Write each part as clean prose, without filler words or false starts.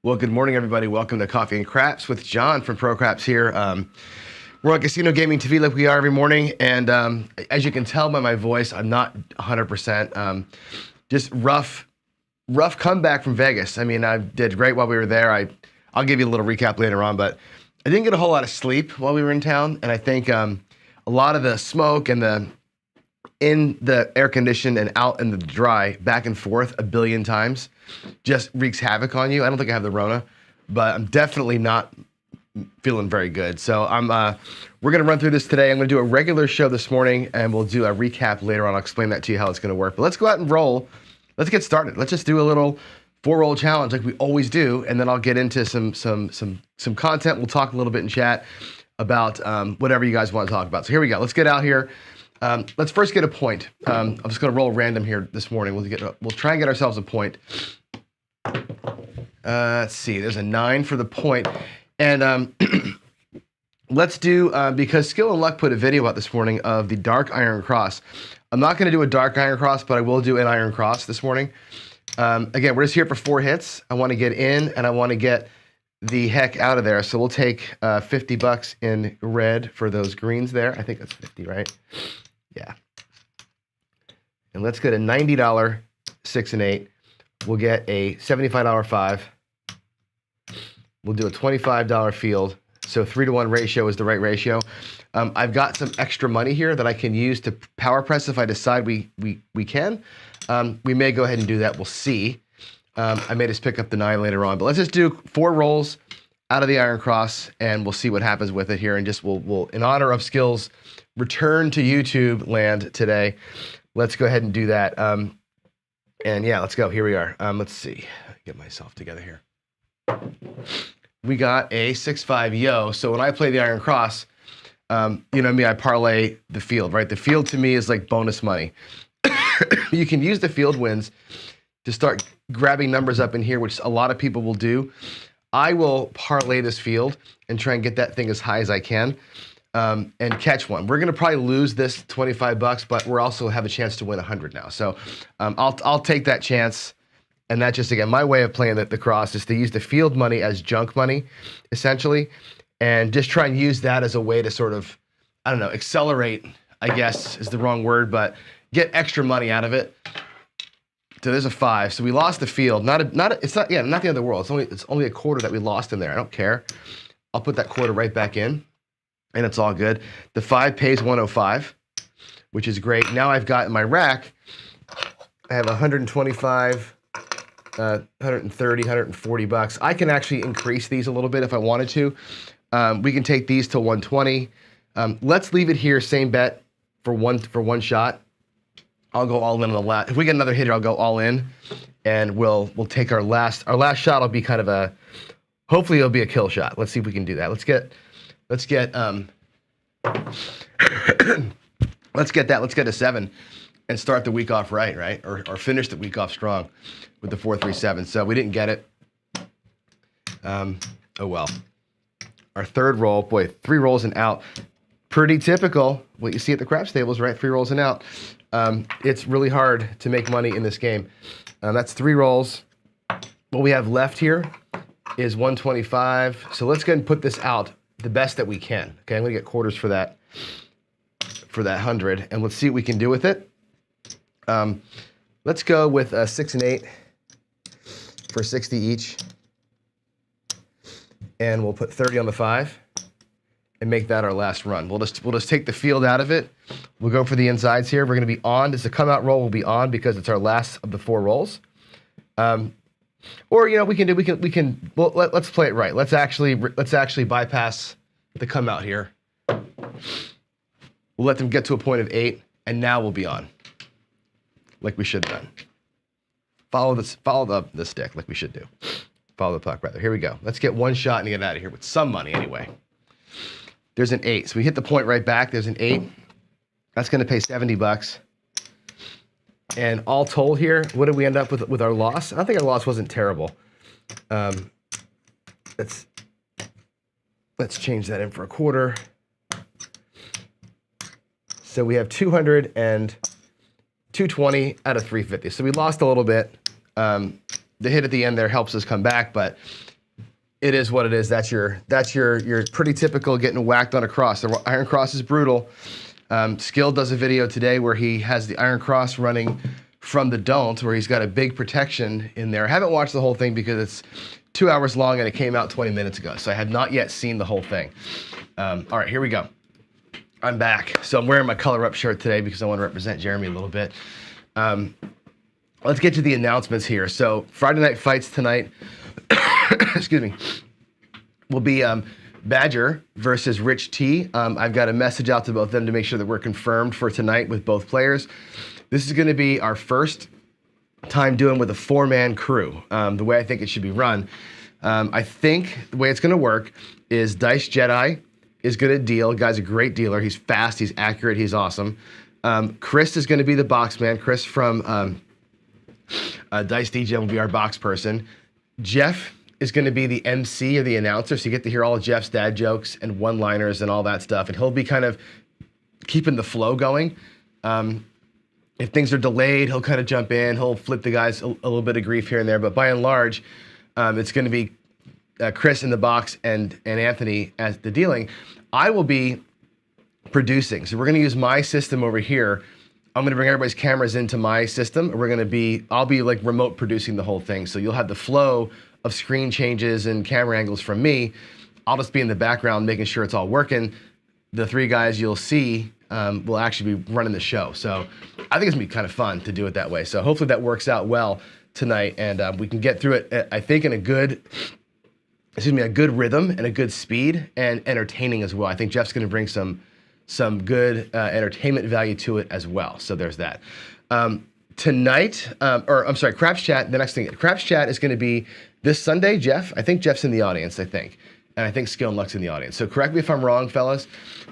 Well, good morning, everybody. Welcome to Coffee and Craps with John from Pro Craps here. We're on Casino Gaming TV like we are every morning, and as you can tell by my voice, I'm not 100%. Just rough comeback from Vegas. I mean, I did great while we were there. I'll give you a little recap later on, but I didn't get a whole lot of sleep while we were in town, and I think a lot of the smoke and in the air conditioned and out in the dry, back and forth a billion times, just wreaks havoc on you. I don't think I have the Rona, but I'm definitely not feeling very good. So we're gonna run through this today. I'm gonna do a regular show this morning, and we'll do a recap later on. I'll explain that to you how it's gonna work. But let's go out and roll. Let's get started. Let's just do a little 4-roll challenge like we always do, and then I'll get into some content. We'll talk a little bit in chat about whatever you guys want to talk about. So here we go. Let's get out here. Let's first get a point. I'm just going to roll random here this morning. We'll try and get ourselves a point. Let's see. There's a 9 for the point. And let's do, because Skill and Luck put a video out this morning of the Dark Iron Cross. I'm not going to do a Dark Iron Cross, but I will do an Iron Cross this morning. Again, we're just here for 4 hits. I want to get in, and I want to get the heck out of there. So we'll take $50 in red for those greens there. I think that's 50, right? Yeah. And let's get a $90 6 and 8. We'll get a $75 5. We'll do a $25 field. So 3-to-1 ratio is the right ratio. I've got some extra money here that I can use to power press if I decide we can. We may go ahead and do that. We'll see. I may just pick up the 9 later on. But let's just do 4 rolls out of the Iron Cross, and we'll see what happens with it here. And just we'll in honor of Skill's return to YouTube land today, let's go ahead and do that. And yeah, let's go. Here we are. Let's see. Get myself together here. We got a 6-5 yo. So when I play the Iron Cross, you know me, I parlay the field, right? The field to me is like bonus money. You can use the field wins to start grabbing numbers up in here, which a lot of people will do. I will parlay this field and try and get that thing as high as I can and catch one. We're going to probably lose this $25, but we're also have a chance to win 100 now. So I'll take that chance. And that's just, again, my way of playing the cross is to use the field money as junk money, essentially, and just try and use that as a way to sort of, I don't know, accelerate, I guess is the wrong word, but get extra money out of it. So there's a 5. So we lost the field. It's not the end of the world. It's only a quarter that we lost in there. I don't care. I'll put that quarter right back in, and it's all good. The 5 pays 105, which is great. Now I've got in my rack, I have 125, 130, 140 bucks. I can actually increase these a little bit if I wanted to. We can take these to 120. Let's leave it here, same bet for one shot. I'll go all in on the last. If we get another hitter, I'll go all in, and we'll take our last shot. Will be kind of a, hopefully it'll be a kill shot. Let's see if we can do that. Let's get let's get a 7 and start the week off right, or finish the week off strong with the 4-3-7. So we didn't get it. Oh well. Our third roll, boy, 3 rolls and out. Pretty typical. What you see at the craps tables, right? 3 rolls and out. It's really hard to make money in this game. That's 3 rolls. What we have left here is 125. So let's go ahead and put this out the best that we can. Okay, I'm gonna get quarters for that 100, and let's see what we can do with it. Let's go with a 6 and 8 for 60 each, and we'll put 30 on the 5 and make that our last run. We'll just take the field out of it. We'll go for the insides here. We're going to be on. This is a come out roll. We'll be on because it's our last of the 4 rolls. Or we can. Well, let's play it right. Let's actually bypass the come out here. We'll let them get to a point of 8, and now we'll be on, like we should have done. Follow the stick like we should do. Follow the puck rather. Here we go. Let's get one shot and get out of here with some money anyway. There's an 8. So we hit the point right back. There's an 8. That's going to pay $70. And all told here, what did we end up with our loss? I think our loss wasn't terrible. Let's change that in for a quarter. So we have 200 and 220 out of 350. So we lost a little bit. The hit at the end there helps us come back, but It is what it is. That's your pretty typical getting whacked on a cross. The iron cross is brutal. Skill does a video today where he has the iron cross running from the don't, where he's got a big protection in there. I haven't watched the whole thing because it's 2 hours long and it came out 20 minutes ago, so I have not yet seen the whole thing. All right, here we go. I'm back. So I'm wearing my color up shirt today because I want to represent Jeremy a little bit. Let's get to the announcements here. So Friday night fights tonight, excuse me, will be Badger versus Rich T. I've got a message out to both of them to make sure that we're confirmed for tonight with both players. This is going to be our first time doing with a 4-man crew, the way I think it should be run. I think the way it's going to work is Dice Jedi is going to deal. The guy's a great dealer. He's fast, he's accurate, he's awesome. Chris is going to be the box man. Chris from Dice DJ will be our box person. Jeff is going to be the MC or the announcer, so you get to hear all of Jeff's dad jokes and one-liners and all that stuff, and he'll be kind of keeping the flow going. If things are delayed, he'll kind of jump in. He'll flip the guys a little bit of grief here and there, but by and large, it's going to be Chris in the box and Anthony as the dealing. I will be producing, so we're going to use my system over here. I'm going to bring everybody's cameras into my system. I'll be like remote producing the whole thing, so you'll have the flow of screen changes and camera angles from me. I'll just be in the background making sure it's all working. The 3 guys you'll see will actually be running the show. So I think it's gonna be kind of fun to do it that way. So hopefully that works out well tonight, and we can get through it, I think, in a good rhythm and a good speed and entertaining as well. I think Jeff's gonna bring some good entertainment value to it as well. So there's that. Tonight, Craps Chat, the next thing, Craps Chat is gonna be this Sunday, Jeff. I think Jeff's in the audience, I think. And I think Skill and Luck's in the audience. So correct me if I'm wrong, fellas,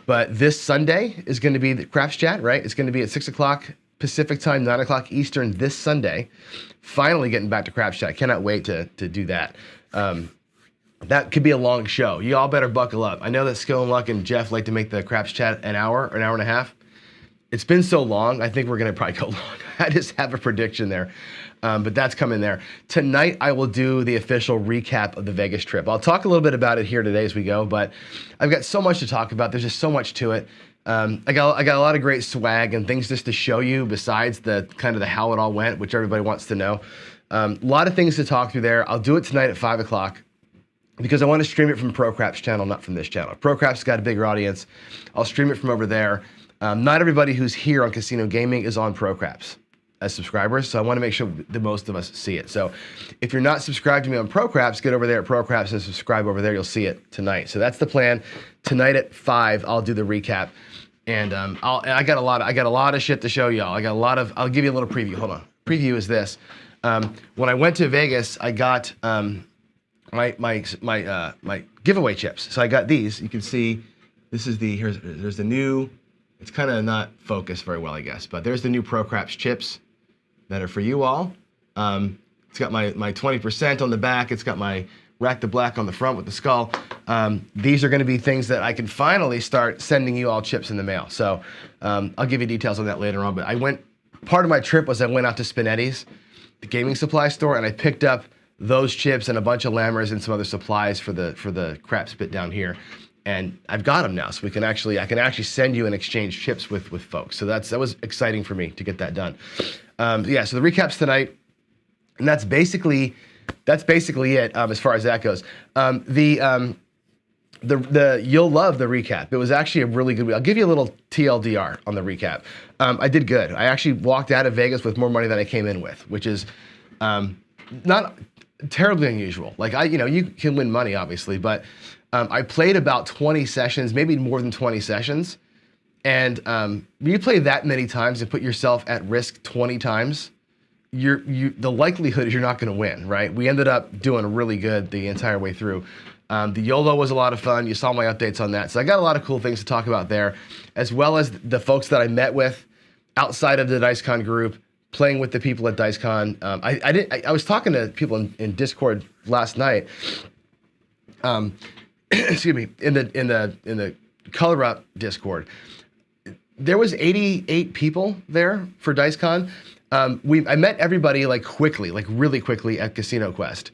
but this Sunday is going to be the Craps Chat, right? It's going to be at 6 o'clock Pacific time, 9 o'clock Eastern this Sunday. Finally getting back to Craps Chat. Cannot wait to do that. That could be a long show. You all better buckle up. I know that Skill and Luck and Jeff like to make the Craps Chat an hour or an hour and a half. It's been so long, I think we're going to probably go long. I just have a prediction there. But that's coming there. Tonight, I will do the official recap of the Vegas trip. I'll talk a little bit about it here today as we go, but I've got so much to talk about. There's just so much to it. I got a lot of great swag and things just to show you besides the kind of the how it all went, which everybody wants to know. A lot of things to talk through there. I'll do it tonight at 5 o'clock because I want to stream it from ProCraps channel, not from this channel. ProCraps got a bigger audience. I'll stream it from over there. Not everybody who's here on Casino Gaming is on ProCraps as subscribers, so I want to make sure the most of us see it. So if you're not subscribed to me on ProCraps, get over there at ProCraps and subscribe over there. You'll see it tonight. So that's the plan. Tonight at 5, I'll do the recap, and I got a lot of shit to show y'all. I'll give you a little preview. Hold on. Preview is this. When I went to Vegas, I got my giveaway chips. So I got these. You can see this is there's the new. It's kind of not focused very well, I guess, but there's the new ProCraps chips that are for you all. It's got my 20% on the back. It's got my Rack the Black on the front with the skull. These are going to be things that I can finally start sending you all chips in the mail. So I'll give you details on that later on. But part of my trip was I went out to Spinetti's, the gaming supply store, and I picked up those chips and a bunch of lammers and some other supplies for the craps bit down here. And I've got them now, so I can actually send you and exchange chips with folks. So that was exciting for me to get that done. So the recap's tonight, and that's basically it as far as that goes. You'll love the recap. It was actually a really good week. I'll give you a little TLDR on the recap. I did good. I actually walked out of Vegas with more money than I came in with, which is not terribly unusual. Like you can win money obviously, but I played about 20 sessions, maybe more than 20 sessions. And you play that many times and put yourself at risk 20 times, the likelihood is you're not going to win, right? We ended up doing really good the entire way through. The YOLO was a lot of fun. You saw my updates on that. So I got a lot of cool things to talk about there, as well as the folks that I met with outside of the DiceCon group, playing with the people at DiceCon. I was talking to people in Discord last night. Excuse me, in the Color Up Discord, there was 88 people there for DiceCon. I met everybody really quickly at Casino Quest.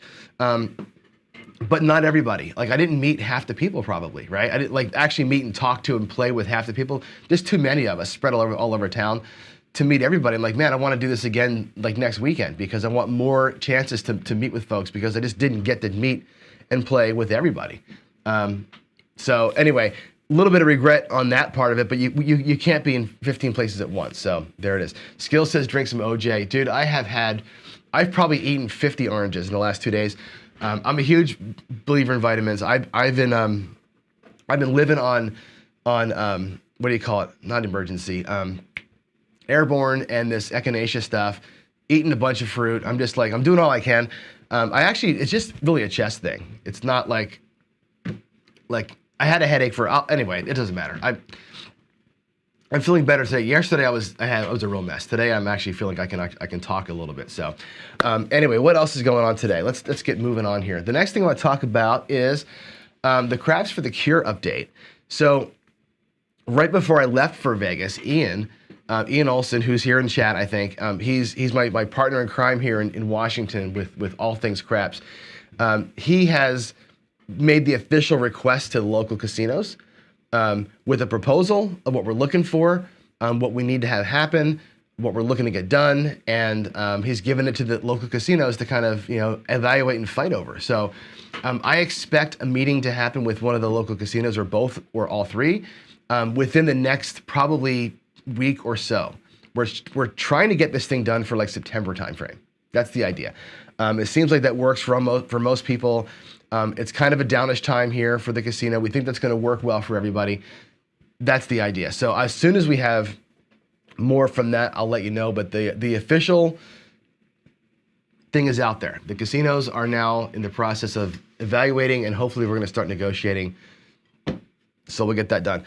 but not everybody. Like I didn't meet half the people probably, right? I didn't like actually meet and talk to and play with half the people. There's too many of us spread all over town to meet everybody. I'm like, man, I want to do this again like next weekend because I want more chances to meet with folks because I just didn't get to meet and play with everybody. So anyway, a little bit of regret on that part of it, but you can't be in 15 places at once. So there it is. Skill says drink some OJ. Dude, I've probably eaten 50 oranges in the last 2 days. I'm a huge believer in vitamins. I've been living on what do you call it? Not emergency. Airborne and this echinacea stuff, eating a bunch of fruit. I'm just like, I'm doing all I can. It's just really a chest thing. It's not like I had a headache anyway, it doesn't matter. I'm feeling better today. Yesterday I was a real mess. Today I'm actually feeling I can talk a little bit. So anyway, what else is going on today? Let's get moving on here. The next thing I want to talk about is the Craps for the Cure update. So right before I left for Vegas, Ian Olson, who's here in chat, I think, he's my partner in crime here in Washington with all things craps. He has made the official request to the local casinos with a proposal of what we're looking for, what we need to have happen, what we're looking to get done, and he's given it to the local casinos to kind of evaluate and fight over. So I expect a meeting to happen with one of the local casinos or both or all three within the next probably week or so. We're trying to get this thing done for like September timeframe. That's the idea. It seems like that works for most people. It's kind of a downish time here for the casino. We think that's going to work well for everybody. That's the idea. So as soon as we have more from that, I'll let you know. But the official thing is out there. The casinos are now in the process of evaluating, and hopefully we're going to start negotiating. So we'll get that done.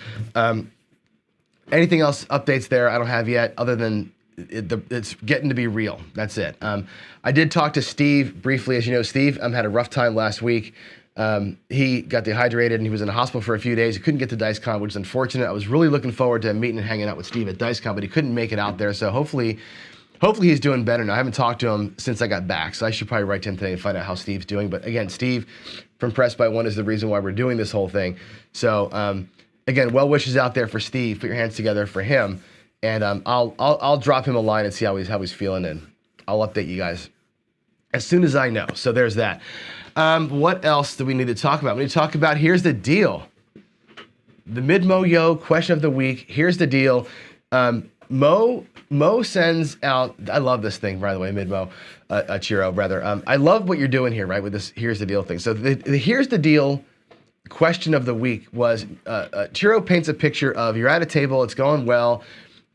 Anything else, updates there, I don't have yet, other than it's getting to be real. That's it. I did talk to Steve briefly. As you know, Steve had a rough time last week. He got dehydrated and he was in the hospital for a few days. He couldn't get to DiceCon, which is unfortunate. I was really looking forward to meeting and hanging out with Steve at DiceCon, but he couldn't make it out there. So hopefully he's doing better now. I haven't talked to him since I got back, so I should probably write to him today and find out how Steve's doing. But again, Steve from Press by One is the reason why we're doing this whole thing. So again, well wishes out there for Steve. Put your hands together for him. And I'll drop him a line and see how he's feeling, and I'll update you guys as soon as I know. So there's that. What else do we need to talk about? We need to talk about, here's the deal. The Mid-Mo-Yo question of the week. Here's the deal. Mo sends out, I love this thing, by the way, Mid-Mo, Chiro, rather. I love what you're doing here, right, with this here's the deal thing. So the here's the deal question of the week was, Chiro paints a picture of you're at a table, it's going well,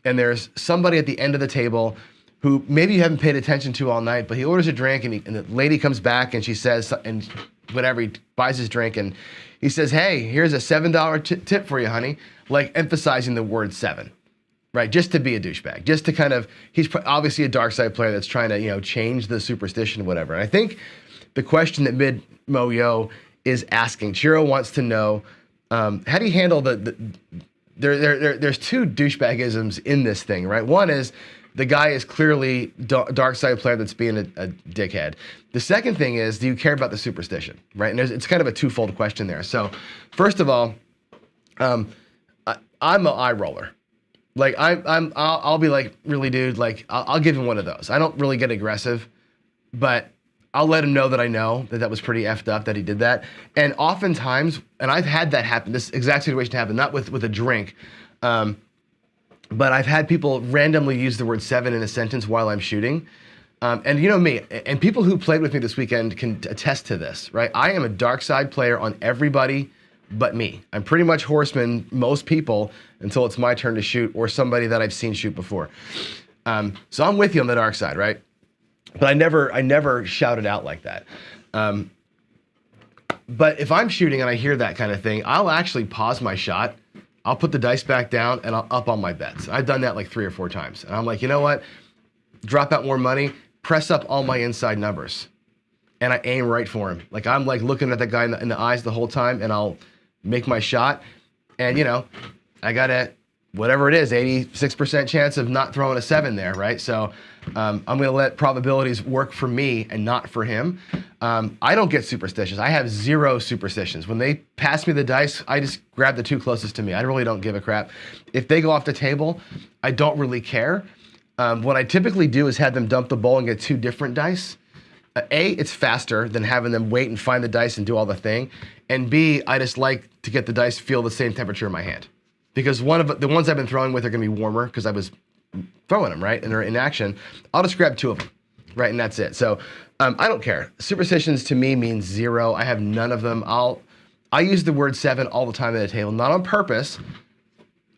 and there's somebody at the end of the table who maybe you haven't paid attention to all night, but he orders a drink, and the lady comes back and she says, and whatever, he buys his drink, and he says, hey, here's a $7 tip for you, honey, like emphasizing the word seven, right? Just to be a douchebag, just to kind of, he's obviously a dark side player that's trying to, change the superstition, whatever. And I think the question that Mid-Mo-Yo is asking, Chiro wants to know, how do you handle there's two douchebagisms in this thing, right? One is the guy is clearly dark side player that's being a dickhead. The second thing is, do you care about the superstition, right? And it's kind of a twofold question there. So first of all, I'm an eye roller. Like I'll be like, really, dude, like I'll give him one of those. I don't really get aggressive, but I'll let him know that I know that was pretty effed up that he did that. And oftentimes, and I've had that happen, this exact situation happen, not with a drink, but I've had people randomly use the word seven in a sentence while I'm shooting. And you know me, and people who played with me this weekend can attest to this, right? I am a dark side player on everybody but me. I'm pretty much horseman most people until it's my turn to shoot or somebody that I've seen shoot before. So I'm with you on the dark side, right? But I never shout it out like that. But if I'm shooting and I hear that kind of thing, I'll actually pause my shot. I'll put the dice back down and I'll up on my bets. I've done that like 3 or 4 times. And I'm like, you know what? Drop out more money, press up all my inside numbers. And I aim right for him. Like I'm like looking at that guy in the eyes the whole time, and I'll make my shot. And I gotta whatever it is, 86% chance of not throwing a 7 there, right? So I'm going to let probabilities work for me and not for him. I don't get superstitious. I have zero superstitions. When they pass me the dice, I just grab the 2 closest to me. I really don't give a crap. If they go off the table, I don't really care. What I typically do is have them dump the bowl and get 2 different dice. A, it's faster than having them wait and find the dice and do all the thing. And B, I just like to get the dice feel the same temperature in my hand. Because one of the ones I've been throwing with are going to be warmer because I was throwing them, right? And they're in action. I'll just grab 2 of them, right? And that's it. So I don't care. Superstitions to me means 0. I have none of them. I use the word 7 all the time at the table, not on purpose.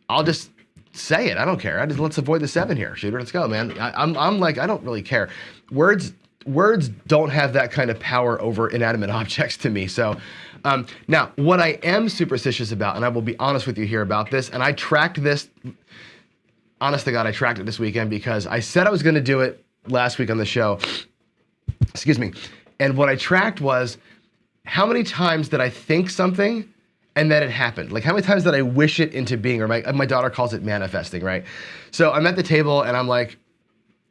I'll just say it. I don't care. Let's avoid the 7 here. Shooter, let's go, man. I'm like, I don't really care. Words don't have that kind of power over inanimate objects to me. So now, what I am superstitious about, and I will be honest with you here about this, and I tracked this, honest to God, I tracked it this weekend because I said I was going to do it last week on the show. Excuse me. And what I tracked was how many times did I think something and then it happened? Like how many times did I wish it into being, or my daughter calls it manifesting, right? So I'm at the table and I'm like,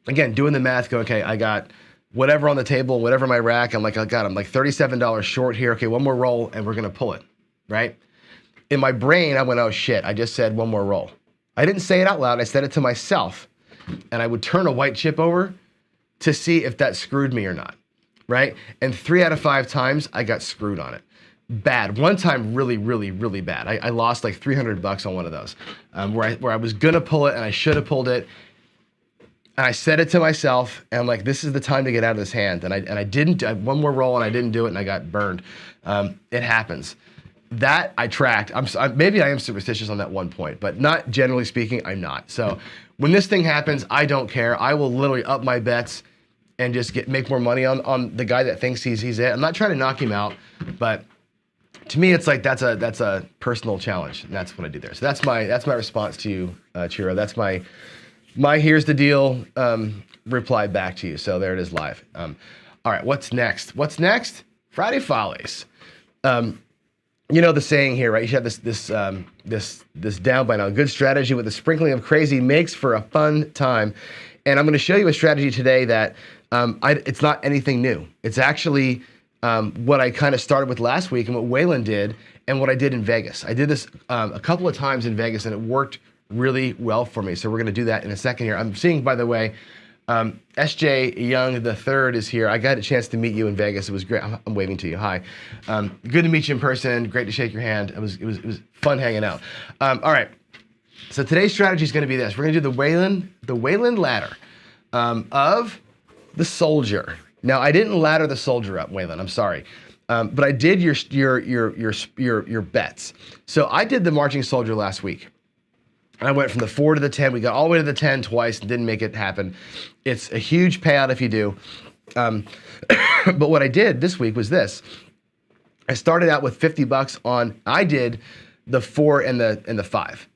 again, doing the math, going, okay, I got whatever on the table, whatever my rack, I'm like, I'm like $37 short here. Okay, one more roll and we're gonna pull it, right? In my brain, I went, oh shit, I just said one more roll. I didn't say it out loud, I said it to myself. And I would turn a white chip over to see if that screwed me or not, right? And 3 out of 5 times, I got screwed on it. Bad. One time, really, really, really bad. I lost like $300 on one of those, where I was gonna pull it and I should have pulled it. And I said it to myself, and I'm like, this is the time to get out of this hand. And I didn't, one more roll, and I didn't do it, and I got burned. It happens. That I tracked. Maybe I am superstitious on that one point, but not generally speaking, I'm not. So when this thing happens, I don't care. I will literally up my bets and just make more money on the guy that thinks he's it. I'm not trying to knock him out, but to me, it's like that's a personal challenge, and that's what I do there. So that's my response to you, Chiro. That's my here's the deal reply back to you. So there it is live. All right, what's next? Friday Follies. You know the saying here, right? You should have this down by now. Good strategy with a sprinkling of crazy makes for a fun time. And I'm going to show you a strategy today that it's not anything new. It's actually what I kind of started with last week and what Waylon did and what I did in Vegas. I did this a couple of times in Vegas and it worked really well for me. So we're going to do that in a second here. I'm seeing, by the way, SJ Young III is here. I got a chance to meet you in Vegas. It was great. I'm waving to you. Hi. Good to meet you in person. Great to shake your hand. It was fun hanging out. All right. So today's strategy is going to be this. We're going to do the Waylon ladder of the soldier. Now, I didn't ladder the soldier up, Waylon. I'm sorry. But I did your bets. So I did the marching soldier last week. I went from the 4 to the 10. We got all the way to the 10 twice and didn't make it happen. It's a huge payout if you do. But what I did this week was this. I started out with $50 on, I did the 4 and the 5.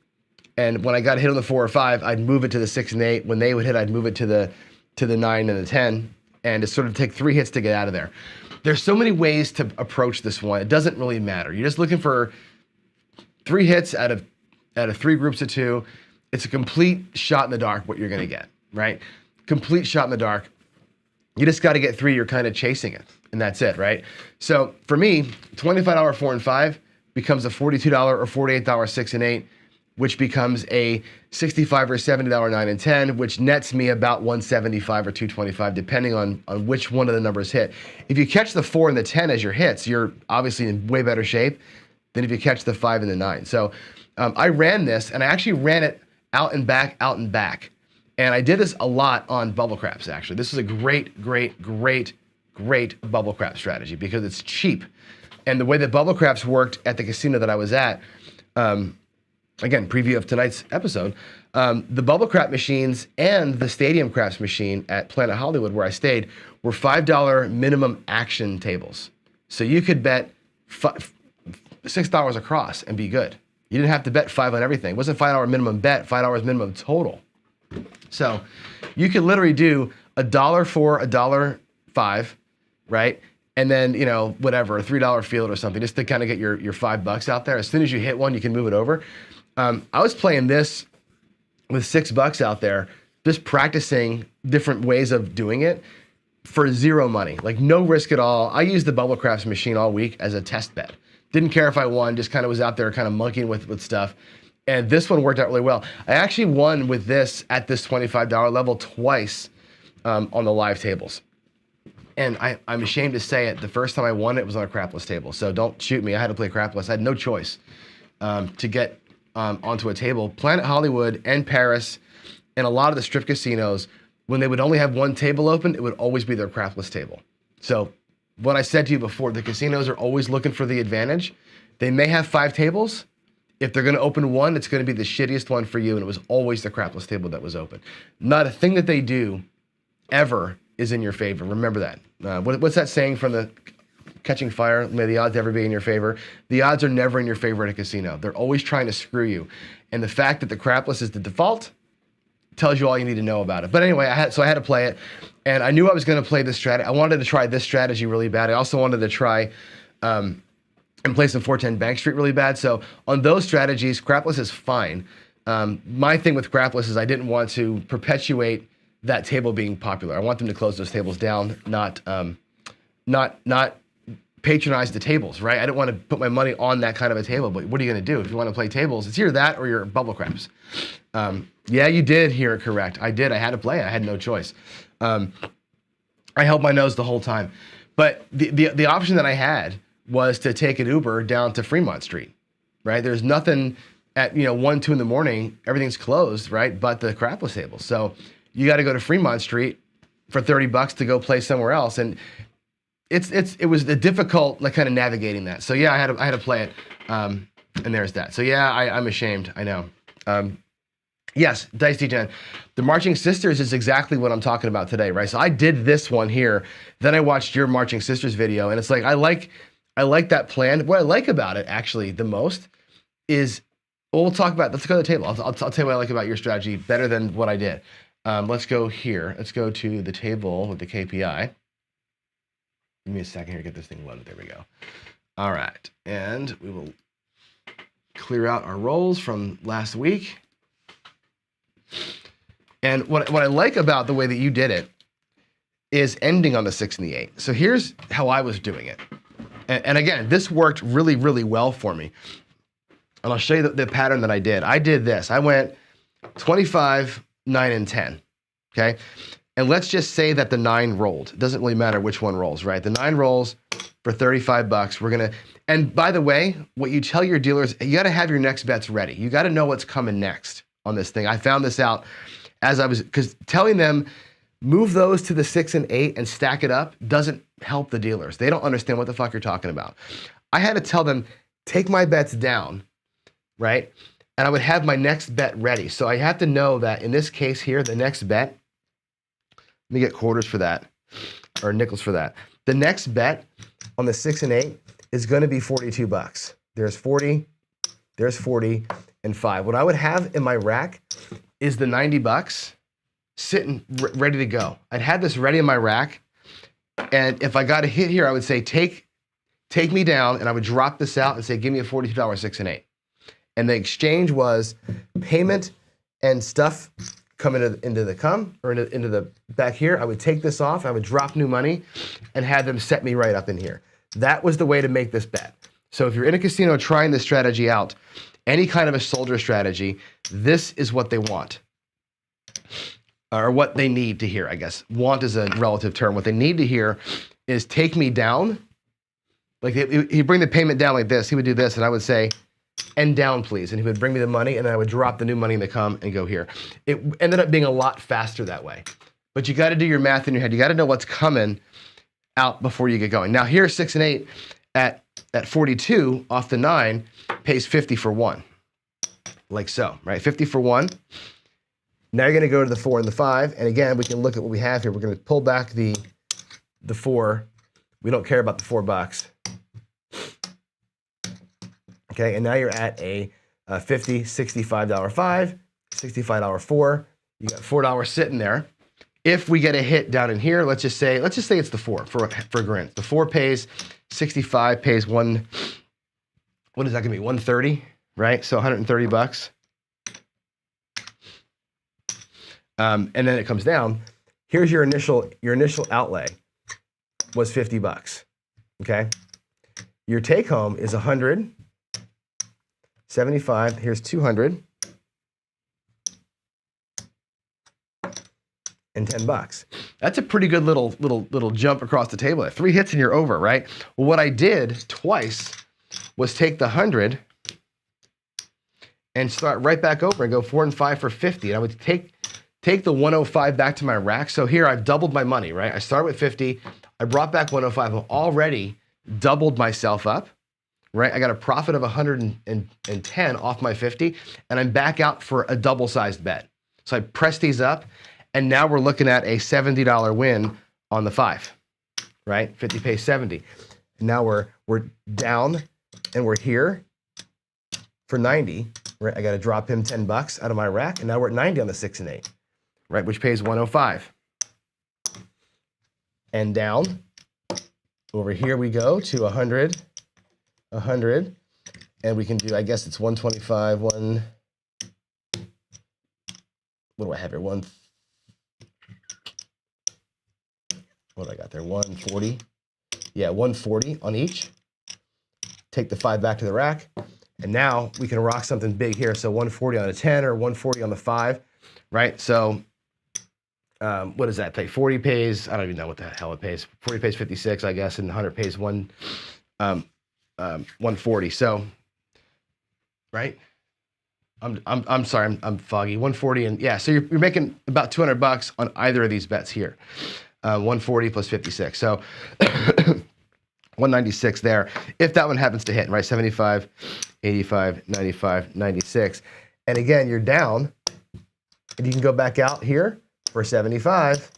And when I got hit on the 4 or 5, I'd move it to the 6 and 8. When they would hit, I'd move it to the 9 and the 10. And it sort of take 3 hits to get out of there. There's so many ways to approach this one. It doesn't really matter. You're just looking for 3 hits out of 3 groups of 2. It's a complete shot in the dark what you're going to get, right? Complete shot in the dark. You just got to get 3. You're kind of chasing it, and that's it, right? So for me, $25 4 and 5 becomes a $42 or $48 6 and 8, which becomes a $65 or $70 9 and 10, which nets me about $175 or $225, depending on which one of the numbers hit. If you catch the 4 and the 10 as your hits, you're obviously in way better shape than if you catch the 5 and the 9. So I ran this, and I actually ran it out and back. And I did this a lot on bubble craps, actually. This is a great bubble crap strategy because it's cheap. And the way that bubble craps worked at the casino that I was at, again, preview of tonight's episode, the bubble crap machines and the stadium craps machine at Planet Hollywood, where I stayed, were $5 minimum action tables. So you could bet $6 across and be good. You didn't have to bet 5 on everything. It wasn't $5 minimum bet, $5 minimum total. So you could literally do $1 for $1.05, right? And then, whatever, a $3 field or something, just to kind of get your $5 out there. As soon as you hit one, you can move it over. I was playing this with $6 out there, just practicing different ways of doing it for zero money, like no risk at all. I used the Bubble Craps machine all week as a test bet. Didn't care if I won, just kind of was out there kind of monkeying with stuff. And this one worked out really well. I actually won with this at this $25 level twice on the live tables. And I'm ashamed to say it, the first time I won it was on a crapless table. So don't shoot me, I had to play crapless. I had no choice to get onto a table. Planet Hollywood and Paris and a lot of the strip casinos, when they would only have one table open, it would always be their crapless table. So what I said to you before, the casinos are always looking for the advantage. They may have 5 tables. If they're going to open one, it's going to be the shittiest one for you. And it was always the crapless table that was open. Not a thing that they do ever is in your favor. Remember that. What's that saying from the Catching Fire? May the odds ever be in your favor. The odds are never in your favor at a casino. They're always trying to screw you. And the fact that the crapless is the default tells you all you need to know about it. But anyway, I had to play it, and I knew I was going to play this strategy. I wanted to try this strategy really bad. I also wanted to try and play some 410 Bank Street really bad. So on those strategies, crapless is fine. My thing with crapless is I didn't want to perpetuate that table being popular. I want them to close those tables down, not patronize the tables, right? I didn't want to put my money on that kind of a table, but what are you going to do? If you want to play tables, it's either that or your bubble craps. Yeah, you did hear it correct. I did. I had to play it. I had no choice. I held my nose the whole time. But the option that I had was to take an Uber down to Fremont Street, right? There's nothing at 1, 2 in the morning. Everything's closed, right? But the crapless tables. So you got to go to Fremont Street for $30 to go play somewhere else, and it was a difficult kind of navigating that. So yeah, I had to play it, and there's that. So yeah, I'm ashamed. I know. Yes, Dice D10. The Marching Sisters is exactly what I'm talking about today, right? So I did this one here, then I watched your Marching Sisters video, and it's like I like that plan. What I like about it actually the most is, we'll talk about. Let's go to the table. I'll tell you what I like about your strategy better than what I did. Let's go here. Let's go to the table with the KPI. Give me a second here to get this thing loaded. There we go. All right, and we will clear out our rolls from last week. And what I like about the way that you did it is ending on the 6 and the 8. So here's how I was doing it. And again, this worked really, really well for me. And I'll show you the pattern that I did. I did this. I went 25, 9, and 10, okay? And let's just say that the 9 rolled. It doesn't really matter which one rolls, right? The 9 rolls for $35. We're going to, and by the way, what you tell your dealers, you got to have your next bets ready. You got to know what's coming next on this thing. I found this out as I was, because telling them move those to the 6 and 8 and stack it up doesn't help the dealers. They don't understand what the fuck you're talking about. I had to tell them, take my bets down, right? And I would have my next bet ready. So I have to know that in this case here, the next bet, let me get quarters for that, or nickels for that. The next bet on the 6 and 8 is going to be $42. There's 40, there's 40, and 5. What I would have in my rack is the $90 sitting ready to go. I'd have this ready in my rack, and if I got a hit here, I would say take me down, and I would drop this out and say give me a $42 6 and 8. And the exchange was payment and stuff come into the back here. I would take this off, I would drop new money, and have them set me right up in here. That was the way to make this bet. So if you're in a casino trying this strategy out, any kind of a soldier strategy, this is what they want. Or what they need to hear, I guess. Want is a relative term. What they need to hear is take me down. Like he'd bring the payment down like this. He would do this, and I would say, and down, please. And he would bring me the money, and then I would drop the new money in the come and go here. It ended up being a lot faster that way. But you got to do your math in your head. You got to know what's coming out before you get going. Now here, 6 and 8 at 42 off the 9 pays 50 for 1. Like so, right? 50 for 1. Now you're going to go to the 4 and the 5. And again, we can look at what we have here. We're going to pull back the 4. We don't care about the $4. Okay, and now you're at a $50, $65 5, $65 4. You got $4 sitting there. If we get a hit down in here, let's just say it's the 4 for grants. The 4 pays 65, pays one. What is that gonna be? 130, right? So $130. And then it comes down. Here's your initial outlay was 50 bucks. Okay. Your take home is 100, 75. Here's 200 and 10 bucks. That's a pretty good little jump across the table. 3 hits and you're over, right? Well, what I did twice was take the 100 and start right back over and go 4 and 5 for 50. And I would take the 105 back to my rack. So here I've doubled my money, right? I started with 50. I brought back 105. I've already doubled myself up, right? I got a profit of 110 off my 50, and I'm back out for a double-sized bet. So I press these up, and now we're looking at a $70 win on the 5, right? 50 pays 70. Now we're down, and we're here for 90, right? I got to drop him 10 bucks out of my rack, and now we're at 90 on the 6 and 8, right? Which pays 105. And down. Over here we go to 100, and we can do, I guess it's 125, what do I have here? What do I got there? 140. Yeah, 140 on each. Take the 5 back to the rack, and now we can rock something big here. So 140 on a 10 or 140 on the 5, right? So what does that pay? 40 pays, I don't even know what the hell it pays. 40 pays 56, I guess, and 100 pays 140. So, right? I'm sorry, I'm foggy. 140 and yeah, so you're making about 200 bucks on either of these bets here. 140 plus 56. So 196 there. If that one happens to hit, right? 75, 85, 95, 96. And again, you're down, and you can go back out here for 75,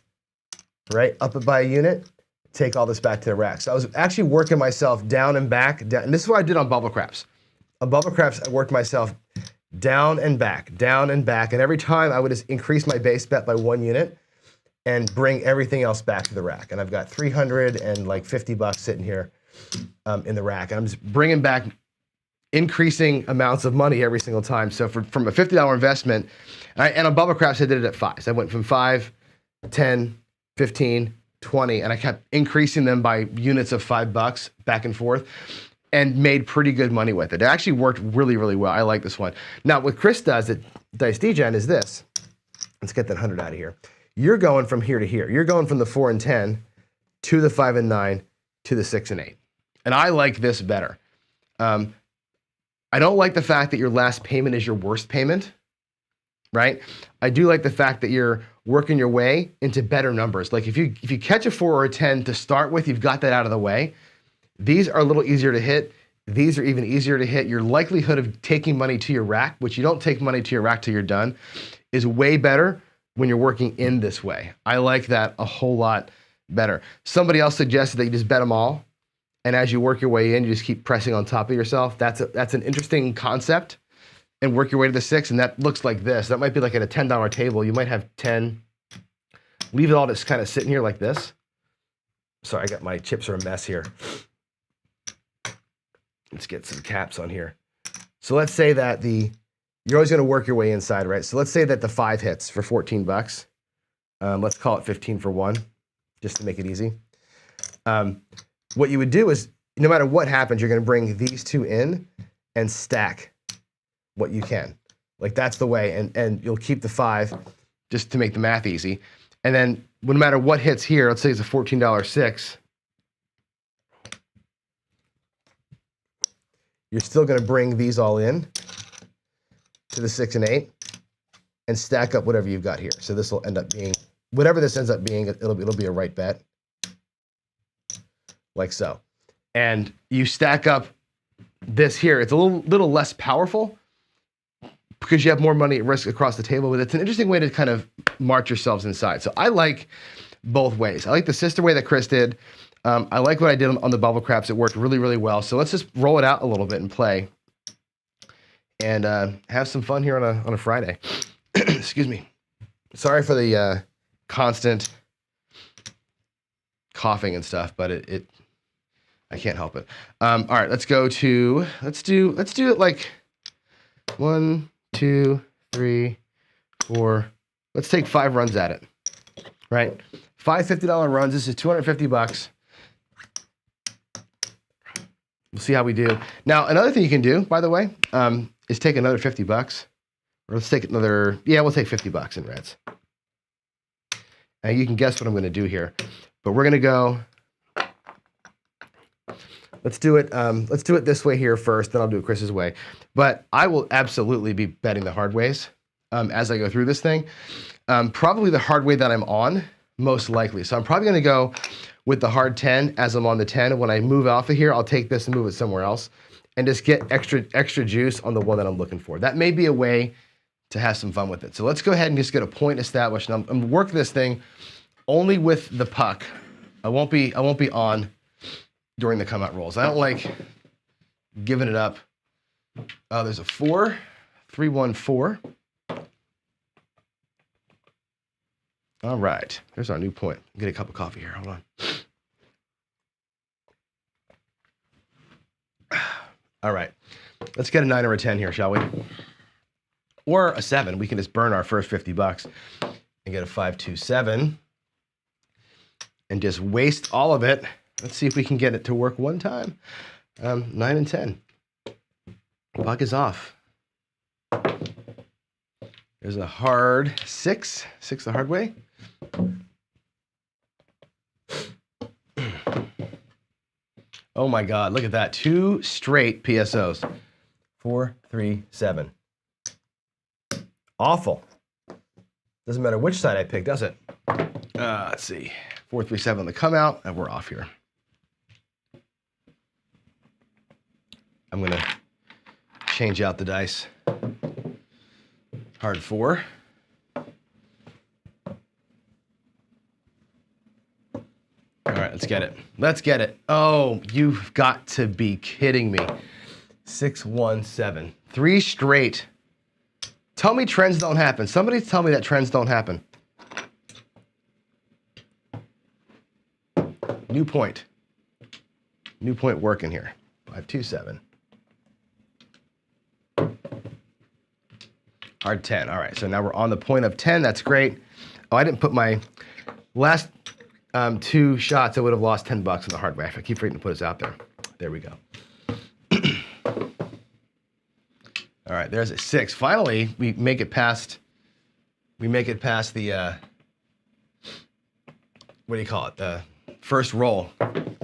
right? Up it by a unit, take all this back to the rack. So I was actually working myself down and back, down, and this is what I did on bubble craps. On bubble craps, I worked myself down and back, and every time I would just increase my base bet by 1 unit and bring everything else back to the rack. And I've got 300 and like 50 bucks sitting here in the rack. And I'm just bringing back increasing amounts of money every single time. So from a $50 investment, and on bubble craps, I did it at 5. So I went from 5, 10, 15, 20, and I kept increasing them by units of $5 back and forth, and made pretty good money with it. It actually worked really, really well. I like this one. Now, what Chris does at Dice Degen is this. Let's get that 100 out of here. You're going from here to here. You're going from the 4 and 10 to the 5 and 9 to the 6 and 8. And I like this better. I don't like the fact that your last payment is your worst payment, right? I do like the fact that you're working your way into better numbers. Like if you catch a 4 or a 10 to start with, you've got that out of the way. These are a little easier to hit. These are even easier to hit. Your likelihood of taking money to your rack, which you don't take money to your rack till you're done, is way better when you're working in this way. I like that a whole lot better. Somebody else suggested that you just bet them all, and as you work your way in, you just keep pressing on top of yourself. That's an interesting concept, and work your way to the 6, and that looks like this. That might be like at a $10 table. You might have 10. Leave it all just kind of sitting here like this. Sorry, I got my chips are a mess here. Let's get some caps on here. So let's say that you're always going to work your way inside, right? So let's say that the 5 hits for 14 bucks. Let's call it 15 for 1, just to make it easy. What you would do is, no matter what happens, you're going to bring these 2 in and stack what you can. Like that's the way, and you'll keep the 5 just to make the math easy. And then no matter what hits here, let's say it's a $14 6, you're still going to bring these all in to the 6 and 8 and stack up whatever you've got here. So this will end up being, whatever this ends up being, it'll be a right bet, like so. And you stack up this here. It's a little less powerful because you have more money at risk across the table, but it's an interesting way to kind of march yourselves inside. So I like both ways. I like the sister way that Chris did. I like what I did on the bubble craps. It worked really, really well. So let's just roll it out a little bit and play, and have some fun here on a Friday. Excuse me. Sorry for the constant coughing and stuff, but I can't help it. All right, let's do it like 1, 2, 3, 4, Let's take 5 runs at it, right? 5 $50 runs. This is 250 bucks. We'll see how we do. Now, another thing you can do, by the way, is take another 50 bucks. Or let's take another, yeah, we'll take 50 bucks in reds. Now you can guess what I'm going to do here, but we're going to go, let's do it this way here first, then I'll do it Chris's way. But I will absolutely be betting the hard ways as I go through this thing. Probably the hard way that I'm on, most likely. So I'm probably going to go with the hard 10 as I'm on the 10. And when I move off of here, I'll take this and move it somewhere else and just get extra juice on the one that I'm looking for. That may be a way to have some fun with it. So let's go ahead and just get a point established. And I'm working this thing only with the puck. I won't be on during the come out rolls. I don't like giving it up. Oh, there's a 4, 3, 1, 4. All right, there's our new point. Get a cup of coffee here. Hold on. All right, let's get a 9 or a 10 here, shall we? Or a 7. We can just burn our first 50 bucks and get a 5, 2, 7 and just waste all of it. Let's see if we can get it to work one time. 9 and 10. Puck is off. There's a hard 6. 6 the hard way. Oh my God, look at that. 2 straight PSOs. 4, 3, 7. Awful. Doesn't matter which side I pick, does it? Let's see. 4, 3, 7 on the come out, and we're off here. I'm gonna change out the dice. Hard 4. All right, let's get it. Let's get it. Oh, you've got to be kidding me. 6, 1, 7. 3 straight. Tell me trends don't happen. Somebody tell me that trends don't happen. New point. New point working here. 5, 2, 7. Hard 10. All right, so now we're on the point of 10. That's great. Oh, I didn't put my last 2 shots. I would have lost 10 bucks on the hard way. I keep forgetting to put us out there. There we go. All right, there's a 6. Finally, we make it past the what do you call it? The first roll. And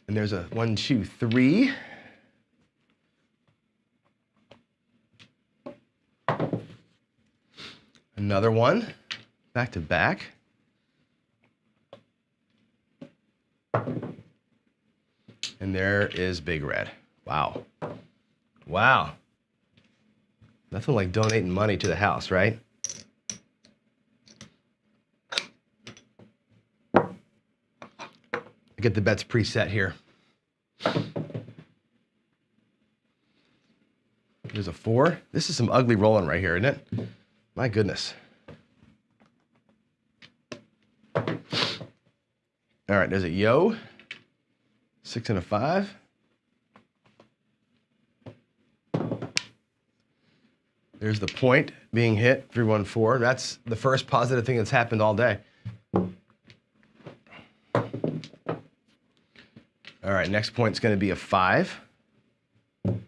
there's a 1, 2, 3. Another one, back to back. And there is big red. Wow. Wow. Nothing like donating money to the house, right? I get the bets preset here. There's a 4. This is some ugly rolling right here, isn't it? My goodness. All right, there's a yo. 6 and a 5. There's the point being hit, 3, 1, 4. That's the first positive thing that's happened all day. All right, next point's going to be a 5. Can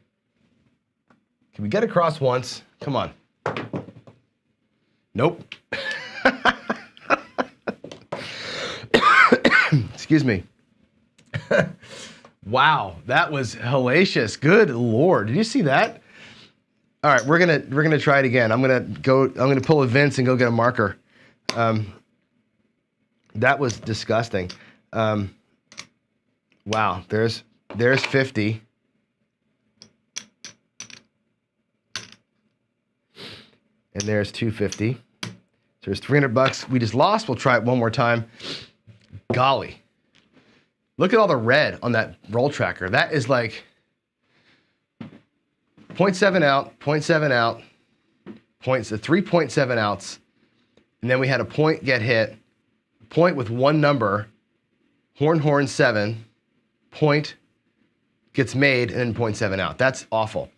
we get across once? Come on. Nope. Excuse me. Wow, that was hellacious. Good Lord. Did you see that? All right, we're gonna try it again. I'm gonna pull a Vince and go get a marker. That was disgusting. Wow, there's 50. And there's 250. So there's 300 bucks. We just lost. We'll try it one more time. Golly. Look at all the red on that roll tracker. That is like 0.7 out, 0.7 out, 3.7 outs. And then we had a point get hit, point with one number, horn 7, point gets made, and then 0.7 out. That's awful.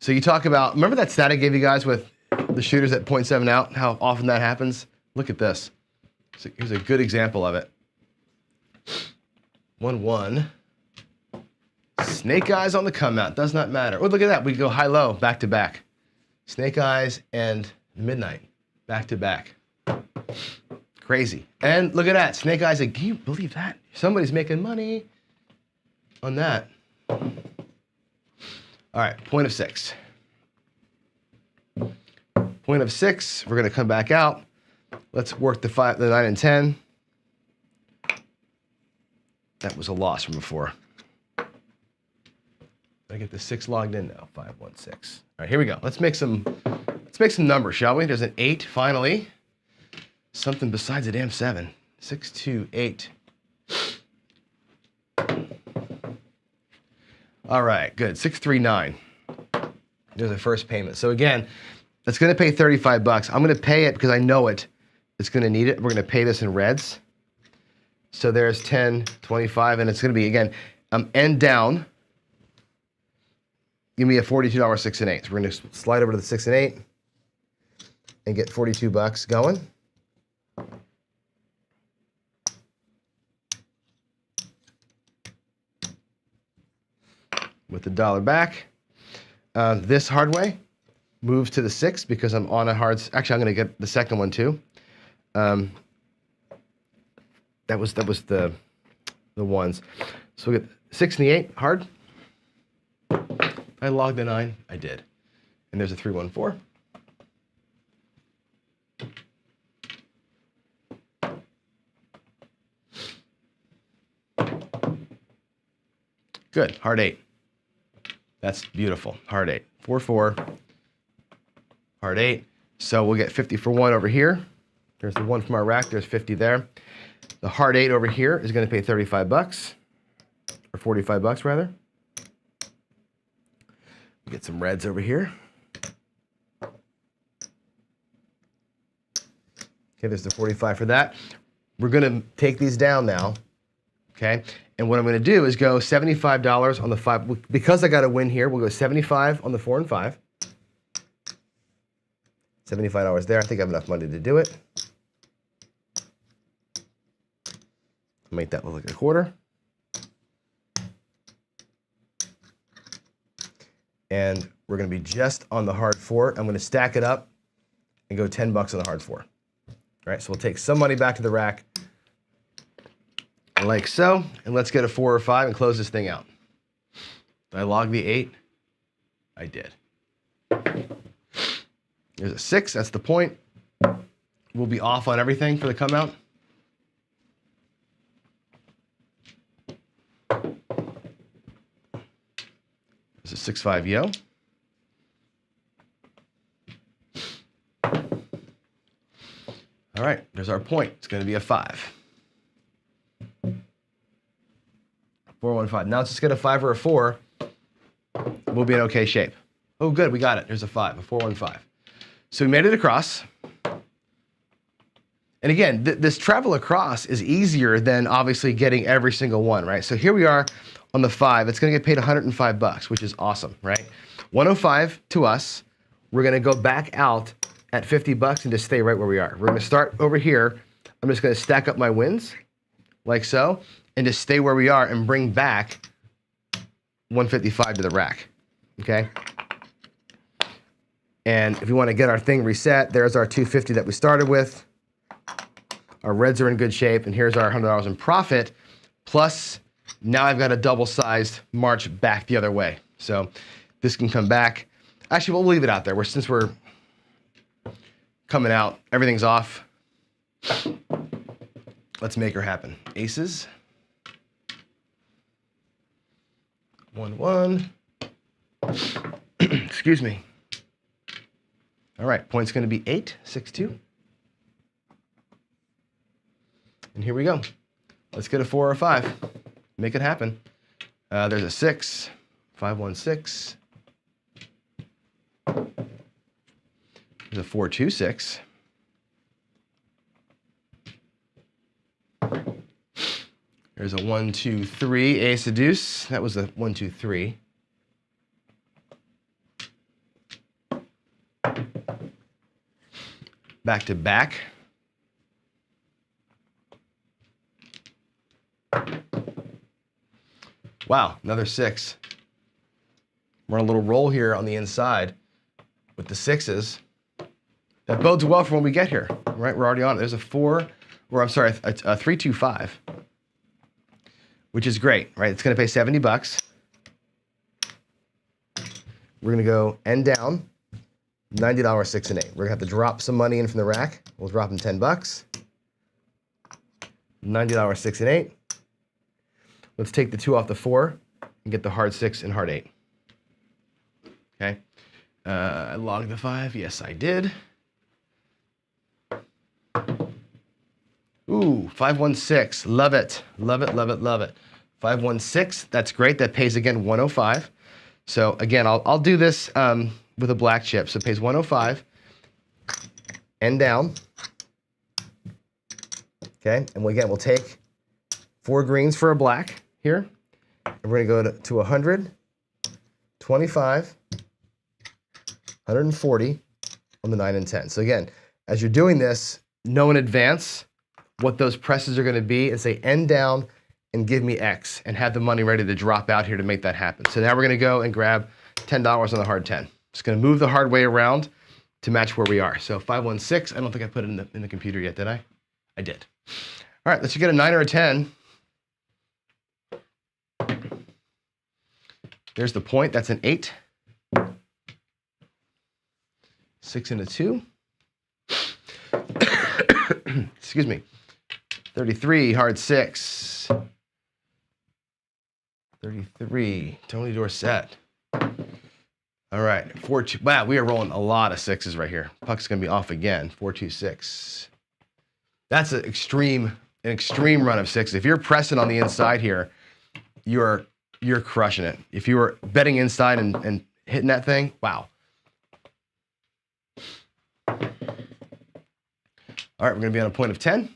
So you talk about, remember that stat I gave you guys with the shooters at 0.7 out, how often that happens. Look at this. So here's a good example of it. 1-1. Snake eyes on the come out. Does not matter. Oh, look at that. We go high-low, back-to-back. Snake eyes and midnight, back-to-back. Crazy. And look at that. Snake eyes. Can you believe that? Somebody's making money on that. All right, point of 6. Point of 6, we're going to come back out. Let's work the 9 and 10. That was a loss from before. Did I get the 6 logged in now? 5, 1, 6. All right, here we go. Let's make some numbers, shall we? There's an 8 finally. Something besides a damn 7. 6, 2, 8. All right, good. 6, 3, 9. There's the first payment. So again, it's going to pay $35. I'm going to pay it because I know it. It's going to need it. We're going to pay this in reds. So there's 10, 25, and it's going to be, again, end down. Give me a $42 6 and 8. So we're going to slide over to the 6 and 8 and get $42 going. With the dollar back. This hard way moves to the 6 because I'm on a hard. Actually, I'm going to get the second one too. That was the ones. So we get 6 and the 8 hard. I logged the 9. I did. And there's a 3, 1, 4. Good. Hard 8. That's beautiful. Hard 8. 4, 4. Hard 8. So we'll get 50 for 1 over here. There's the 1 from our rack. There's 50 there. The hard 8 over here is going to pay $35, or $45 rather. We get some reds over here. Okay, there's the 45 for that. We're going to take these down now. Okay, and what I'm going to do is go $75 on the 5. Because I got a win here, we'll go 75 on the 4 and 5. $75 there. I think I have enough money to do it. Make that look like a quarter. And we're going to be just on the hard 4. I'm going to stack it up and go $10 on the hard 4. All right, so we'll take some money back to the rack like so, and let's get a 4 or 5 and close this thing out. Did I log the 8? I did. There's a 6, that's the point. We'll be off on everything for the come out. There's a 6, 5 yo. All right, there's our point. It's going to be a 5. 4, 1, 5. Now let's just get a 5 or a 4. We'll be in okay shape. Oh, good, we got it. There's a 5, a 4, 1, 5. So we made it across. And again, this travel across is easier than obviously getting every single one, right? So here we are on the 5. It's going to get paid $105, which is awesome, right? 105 to us. We're going to go back out at $50 and just stay right where we are. We're going to start over here. I'm just going to stack up my wins like so and just stay where we are and bring back 155 to the rack, okay? And if you want to get our thing reset, there's our 250 that we started with. Our reds are in good shape, and here's our $100 in profit. Plus, now I've got a double-sized march back the other way. So this can come back. Actually, we'll leave it out there. Since we're coming out, everything's off. Let's make her happen. Aces. 1, 1. Excuse me. All right, point's going to be 8, 6, 2. And here we go. Let's get a 4 or a 5. Make it happen. There's a 6, 5, 1, 6. There's a 4, 2, 6. There's a 1, 2, 3, ace of deuce. That was a 1, 2, 3. back to back. Wow, another 6. We're on a little roll here on the inside with the 6s. That bodes well for when we get here, right? We're already on it. There's a 4, or I'm sorry, a 325, which is great, right? It's going to pay $70. We're going to go end down, $90, 6 and 8. We're going to have to drop some money in from the rack. We'll drop them $10. $90, 6 and 8. Let's take the 2 off the 4 and get the hard 6 and hard 8. Okay. I logged the 5. Yes, I did. Ooh, 516. Love it. Love it, love it, love it. 516. That's great. That pays, again, 105. So, again, I'll do this with a black chip. So it pays 105. End down. Okay. And again, we'll take 4 greens for a black here. And we're going to go to 100, 25, 140 on the 9 and 10. So again, as you're doing this, know in advance what those presses are going to be and say end down and give me X and have the money ready to drop out here to make that happen. So now we're going to go and grab $10 on the hard 10. Just going to move the hard way around to match where we are. So 516, I don't think I put it in the computer yet, did I? I did. All right, let's get a 9 or a 10. There's the point, that's an 8. 6 and a 2. Excuse me. 33, hard 6. 33, Tony Dorsett. All right, 4, 2. Wow, we are rolling a lot of 6s right here. Puck's gonna be off again. 4, 2, 6. That's an extreme run of 6s. If you're pressing on the inside here, you're crushing it. If you were betting inside and hitting that thing, wow. All right, we're gonna be on a point of 10.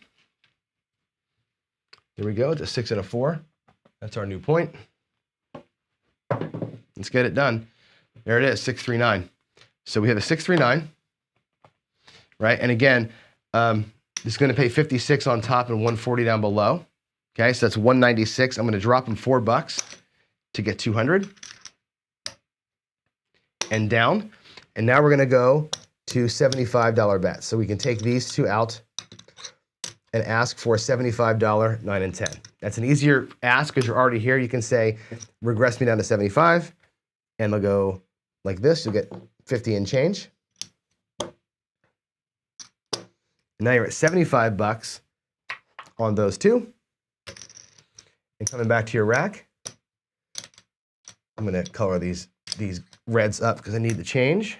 There we go, it's a 6 and a 4. That's our new point. Let's get it done. There it is, 639. So we have a 639, right? And again, this is gonna pay 56 on top and 140 down below. Okay, so that's 196. I'm gonna drop them $4 to get 200. And down. And now we're gonna go to $75 bets. So we can take these 2 out and ask for $75, 9 and 10. That's an easier ask because you're already here. You can say, regress me down to 75, and they'll go like this. You'll get 50 and change. And now you're at $75 on those 2. And coming back to your rack, I'm gonna color these reds up because I need the change.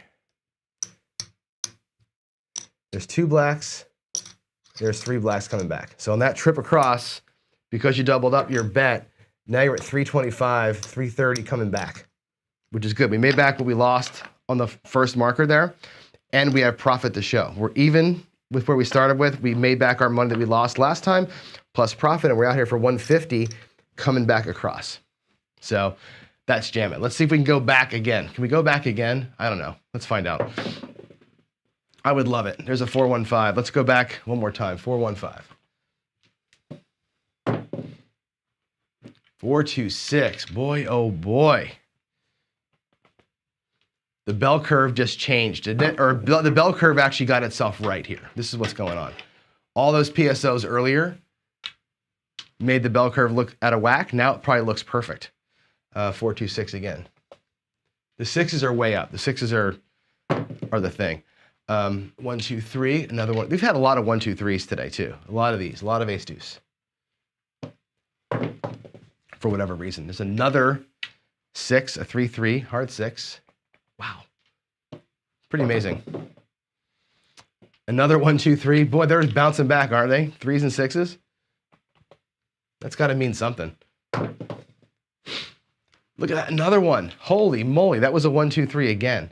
There's 2 blacks. There's 3 blacks coming back. So on that trip across, because you doubled up your bet, now you're at 325, 330 coming back, which is good. We made back what we lost on the first marker there, and we have profit to show. We're even with where we started with. We made back our money that we lost last time, plus profit, and we're out here for 150 coming back across. So that's jamming. Let's see if we can go back again. Can we go back again? I don't know. Let's find out. I would love it. There's a 415. Let's go back one more time. 415. 426. Boy, oh boy. The bell curve just changed, didn't it? Or the bell curve actually got itself right here. This is what's going on. All those PSOs earlier made the bell curve look out of whack. Now it probably looks perfect. 426 again. The 6s are way up. The 6s are the thing. 1, 2, 3, another one. We've had a lot of 1, 2, 3s today too. A lot of these, a lot of ace deuce. For whatever reason. There's another 6, a 3, 3, hard 6. Wow. Pretty amazing. Another 1, 2, 3. Boy, they're bouncing back, aren't they? 3s and 6s. That's got to mean something. Look at that, another one. Holy moly, that was a 1, 2, 3 again.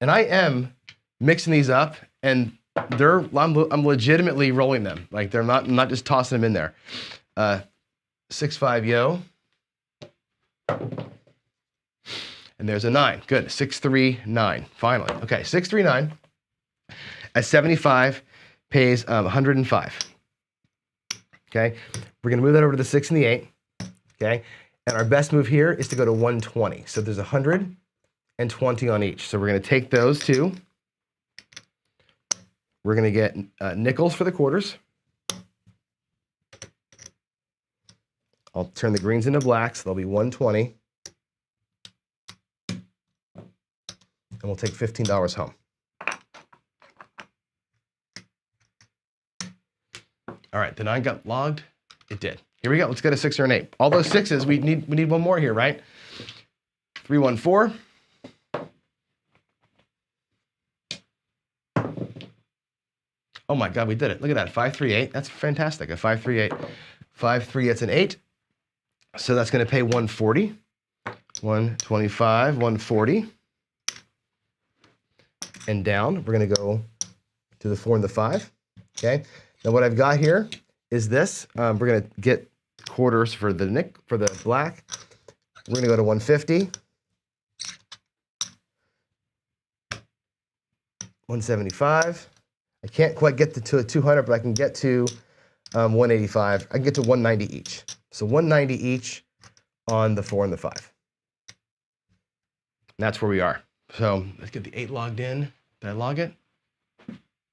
And I am mixing these up, and I'm legitimately rolling them. Like I'm not just tossing them in there. 6, 5, yo. And there's a 9. Good. 6, 3, 9. Finally. Okay, 6, 3, 9. At 75, pays 105. Okay, we're gonna move that over to the 6 and the 8. Okay, and our best move here is to go to 120. So there's 120 on each. So we're gonna take those two. We're gonna get nickels for the quarters. I'll turn the greens into blacks. They'll be 120. And we'll take $15 home. All right, the 9 got logged. It did. Here we go. Let's get a 6 or an 8. All those 6s, we need one more here, right? 314. Oh my God, we did it. Look at that, 538. That's fantastic. A 538. 5-3, that's an 8. So that's going to pay 140. 125, 140. And down, we're going to go to the 4 and the 5. Okay. Now what I've got here is this. We're going to get quarters for the black. We're going to go to 150. 175. I can't quite get to 200, but I can get to 185. I can get to 190 each. So 190 each on the 4 and the 5. And that's where we are. So let's get the 8 logged in. Did I log it?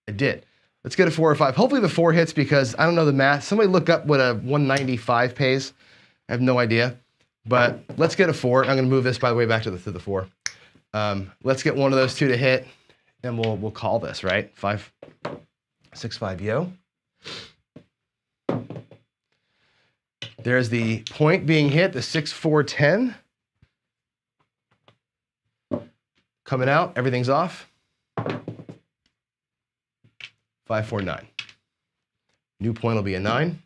I did. Let's get a 4 or 5. Hopefully the 4 hits because I don't know the math. Somebody look up what a 195 pays. I have no idea. But let's get a 4. I'm going to move this, by the way, back to the 4. Let's get one of those 2 to hit, and we'll call this, right? 5, 6, 5, yo. There's the point being hit, the 6, 4, 10. Coming out, everything's off. 5, 4, 9. New point will be a 9.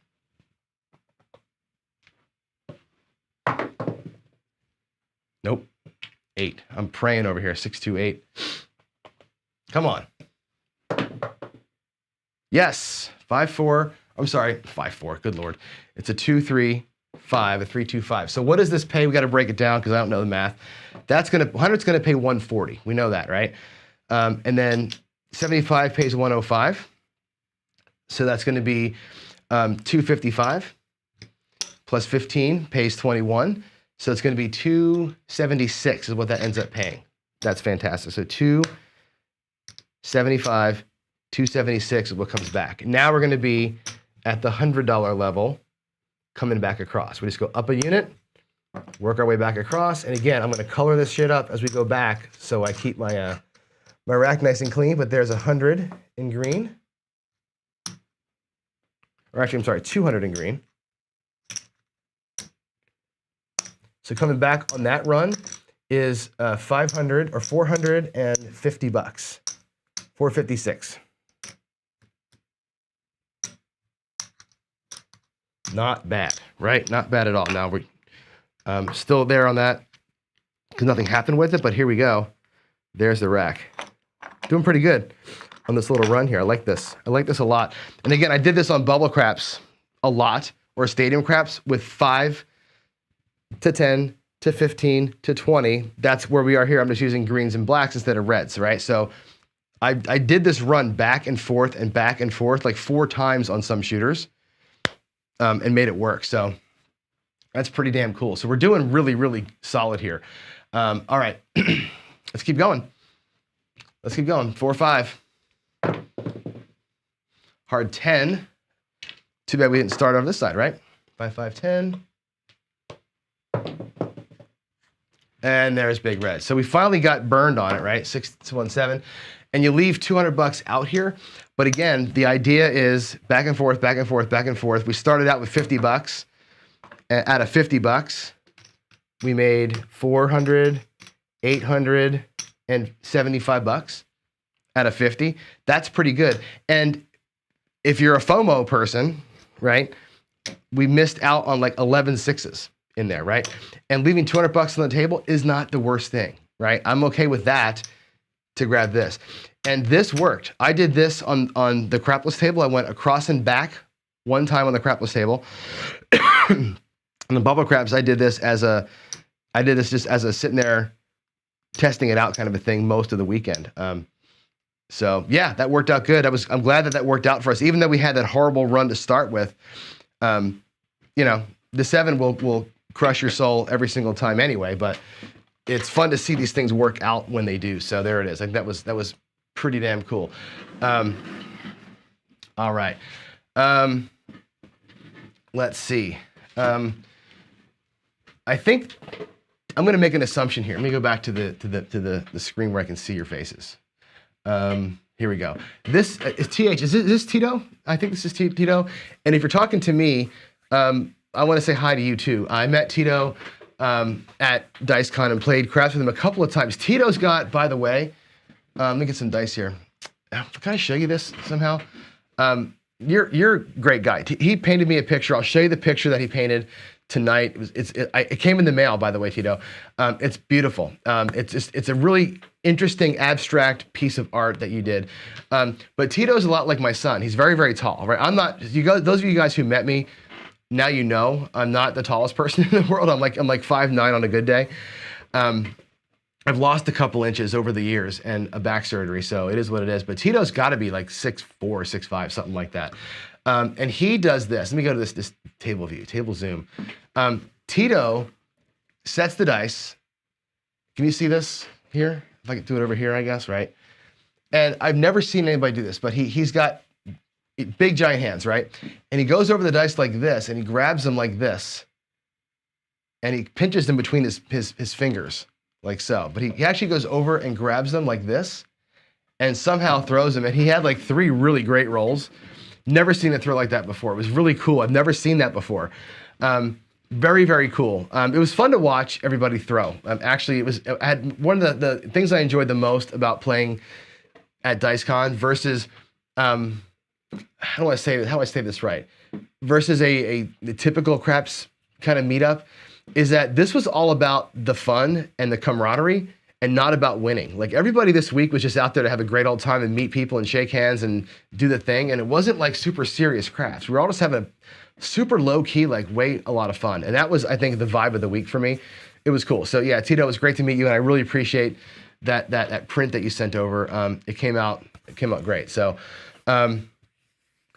Nope. 8. I'm praying over here. 6, 2, 8. Come on. Yes. 5, 4. I'm sorry. 5, 4. Good Lord. It's a 2, 3, 5. A 3, 2, 5. So what does this pay? We got to break it down because I don't know the math. That's going to 100's going to pay 140. We know that, right? And then 75 pays 105. So that's going to be 255 plus 15 pays 21. So it's going to be 276 is what that ends up paying. That's fantastic. So 275, 276 is what comes back. Now we're going to be at the $100 level coming back across. We just go up a unit, work our way back across. And again, I'm going to color this shit up as we go back so I keep my my rack nice and clean. But there's 100 in green. Or actually, I'm sorry, 200 in green. So coming back on that run is 500 or 450 bucks. 456. Not bad, right? Not bad at all. Now we're still there on that because nothing happened with it, but here we go. There's the rack. Doing pretty good on this little run here. I like this. I like this a lot. And again, I did this on bubble craps a lot, or stadium craps with 5 to 10 to 15 to 20. That's where we are here. I'm just using greens and blacks instead of reds, right? So I did this run back and forth like 4 times on some shooters and made it work. So that's pretty damn cool. So we're doing really, really solid here. All right, let's keep going. Let's keep going. 4, 5. Hard 10. Too bad we didn't start on this side, right? 5, 5, 10. And there's big red. So we finally got burned on it, right? 6, 1, 7. And you leave 200 bucks out here. But again, the idea is back and forth, back and forth, back and forth. We started out with 50 bucks. Out of 50 bucks, we made 400, 800, and 75 bucks out of 50. That's pretty good. And if you're a FOMO person, right, we missed out on like 11 sixes in there, right? And leaving 200 bucks on the table is not the worst thing, right? I'm okay with that to grab this. And this worked. I did this on the crapless table. I went across and back one time on the crapless table. On the bubble craps, I did this just as a sitting there testing it out kind of a thing most of the weekend. So yeah, that worked out good. I'm glad that worked out for us, even though we had that horrible run to start with. You know, the 7 will crush your soul every single time anyway, but it's fun to see these things work out when they do. So there it is. Like that was pretty damn cool. All right. Let's see. I think I'm going to make an assumption here. Let me go back to the screen where I can see your faces. Here we go. This is TH. Is this Tito? I think this is Tito. And if you're talking to me, I want to say hi to you too. I met Tito at DiceCon and played craps with him a couple of times. Tito's got, by the way, let me get some dice here. Can I show you this somehow? You're a great guy. He painted me a picture. I'll show you the picture that he painted tonight. It came in the mail, by the way, Tito. It's beautiful. It's a really interesting abstract piece of art that you did. But Tito's a lot like my son. He's very, very tall, right? I'm not, those of you guys who met me, now you know I'm not the tallest person in the world. I'm like 5'9" on a good day. I've lost a couple inches over the years and a back surgery, so it is what it is. But Tito's got to be like 6'4", 6'5", something like that. And he does this. Let me go to this table view, table zoom. Tito sets the dice. Can you see this here? If I can do it over here, I guess, right? And I've never seen anybody do this, but he's got big giant hands, right? And he goes over the dice like this, and he grabs them like this, and he pinches them between his fingers, like so. But he actually goes over and grabs them like this, and somehow throws them. And he had like 3 really great rolls. Never seen it throw like that before. It was really cool. I've never seen that before. Very, very cool. It was fun to watch everybody throw. Actually, I had one of the things I enjoyed the most about playing at DiceCon versus how do I say this right? Versus a typical craps kind of meetup is that this was all about the fun and the camaraderie and not about winning. Like everybody this week was just out there to have a great old time and meet people and shake hands and do the thing. And it wasn't like super serious craps. We were all just having a super low key, like a lot of fun. And that was, I think, the vibe of the week for me. It was cool. So yeah, Tito, it was great to meet you. And I really appreciate that print that you sent over. It came out great. So,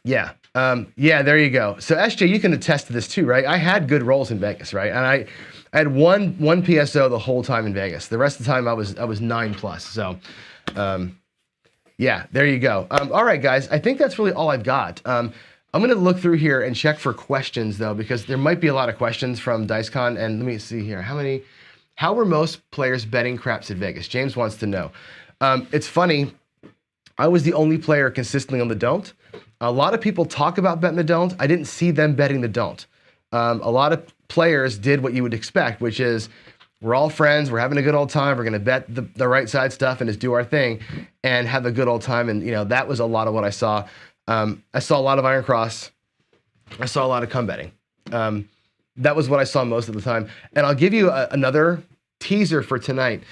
yeah, there you go. So SJ, you can attest to this too, right? I had good rolls in Vegas, right? And I had one PSO the whole time in Vegas. The rest of the time I was 9+. So, yeah, there you go. All right, guys, I think that's really all I've got. I'm going to look through here and check for questions though, because there might be a lot of questions from DiceCon. And let me see here. How were most players betting craps at Vegas? James wants to know. It's funny. I was the only player consistently on the don't. A lot of people talk about betting the don't. I didn't see them betting the don't. A lot of players did what you would expect, which is we're all friends, we're having a good old time, we're going to bet the right side stuff and just do our thing and have a good old time. And, that was a lot of what I saw. I saw a lot of Iron Cross. I saw a lot of come betting. That was what I saw most of the time. And I'll give you another teaser for tonight.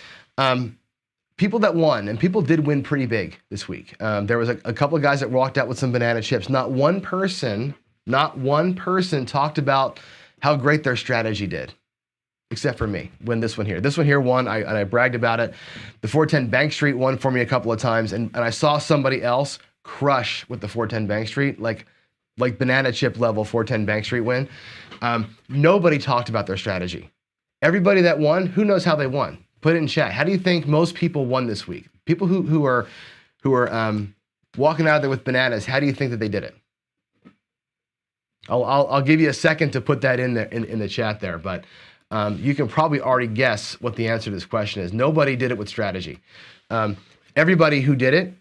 People that won, and people did win pretty big this week. There was a couple of guys that walked out with some banana chips. Not one person talked about how great their strategy did, except for me. When this one here won, and I bragged about it. The 410 Bank Street won for me a couple of times, and I saw somebody else crush with the 410 Bank Street, like banana chip level 410 Bank Street win. Nobody talked about their strategy. Everybody that won, who knows how they won? Put it in chat. How do you think most people won this week? People who are walking out there with bananas. How do you think that they did it? I'll give you a second to put that in there in the chat there, but you can probably already guess what the answer to this question is. Nobody did it with strategy. Everybody who did it